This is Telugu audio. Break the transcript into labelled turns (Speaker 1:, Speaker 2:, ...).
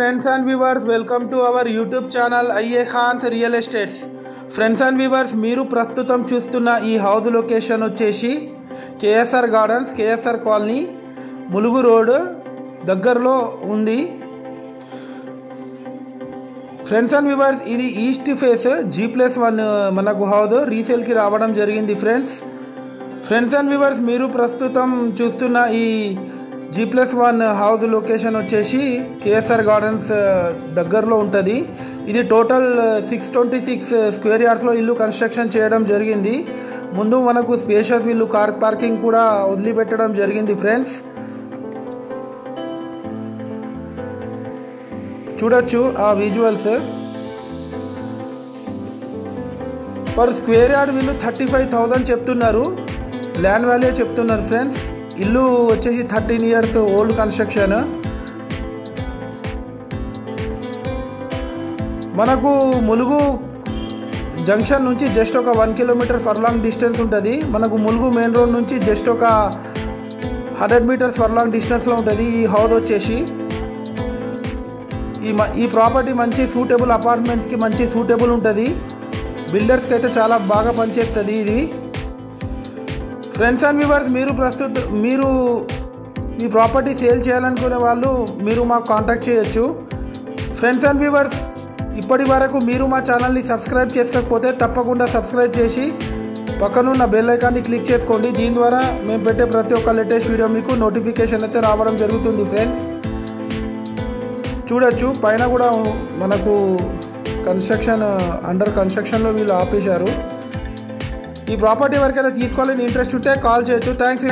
Speaker 1: friends and viewers, welcome to our YouTube channel IA Khan's Real Estates. Friends and viewers, మీరు ప్రస్తుతం చూస్తున్న ఈ హౌస్ లొకేషన్ వచ్చేసి KSR gardens, KSR colony, Mulugu road దగ్గరలో ఉంది. ఫ్రెండ్స్ అండ్ వ్యూవర్స్, ఇది ఈస్ట్ ఫేస్ G+1 మనకు హౌస్ రీసేల్కి రావడం జరిగింది. ఫ్రెండ్స్ అండ్ వ్యూవర్స్, మీరు ప్రస్తుతం చూస్తున్న ఈ G+1 హౌస్ లొకేషన్ వచ్చేసి కేఎస్ఆర్ గార్డెన్స్ దగ్గరలో ఉంటుంది. ఇది టోటల్ 626 స్క్వేర్ యార్డ్స్లో ఇల్లు కన్స్ట్రక్షన్ చేయడం జరిగింది. ముందు మనకు స్పేషియస్ ఇల్లు, కార్ పార్కింగ్ కూడా వదిలిపెట్టడం జరిగింది. ఫ్రెండ్స్ చూడొచ్చు ఆ విజువల్స్. పర్ స్క్వేర్ యార్డ్ వీళ్ళు 35,000 చెప్తున్నారు, ల్యాండ్ వాల్యూ చెప్తున్నారు. ఫ్రెండ్స్ ఇల్లు వచ్చేసి 13 ఇయర్స్ ఓల్డ్ కన్స్ట్రక్షన్. మనకు ములుగు జంక్షన్ నుంచి జస్ట్ ఒక 1 కిలోమీటర్ ఫర్లాంగ్ డిస్టెన్స్ ఉంటుంది. మనకు ములుగు మెయిన్ రోడ్ నుంచి జస్ట్ ఒక 100 మీటర్స్ ఫర్లాంగ్ డిస్టెన్స్లో ఉంటుంది ఈ హౌస్ వచ్చేసి. ఈ ప్రాపర్టీ మంచి సూటబుల్ అపార్ట్మెంట్స్కి మంచి సూటబుల్ ఉంటుంది. బిల్డర్స్కి అయితే చాలా బాగా పనిచేస్తుంది ఇది. ఫ్రెండ్స్ అండ్ వ్యూవర్స్, మీరు మీ ప్రాపర్టీ సేల్ చేయాలనుకునే వాళ్ళు మీరు మాకు కాంటాక్ట్ చేయొచ్చు. ఫ్రెండ్స్ అండ్ వ్యూవర్స్, ఇప్పటి వరకు మీరు మా ఛానల్ని సబ్స్క్రైబ్ చేసుకోకపోతే తప్పకుండా సబ్స్క్రైబ్ చేసి పక్కనున్న బెల్ ఐకాన్ని క్లిక్ చేసుకోండి. దీని ద్వారా మేము పెట్టే ప్రతి ఒక్క లేటెస్ట్ వీడియో మీకు నోటిఫికేషన్ అయితే రావడం జరుగుతుంది. ఫ్రెండ్స్ చూడొచ్చు, పైన కూడా మనకు అండర్ కన్స్ట్రక్షన్లో వీళ్ళు ఆపేశారు. ఈ ప్రాపర్టీ ఎవరికైనా తీసుకోవాలని ఇంట్రెస్ట్ ఉంటే కాల్ చేయొచ్చు. థ్యాంక్స్.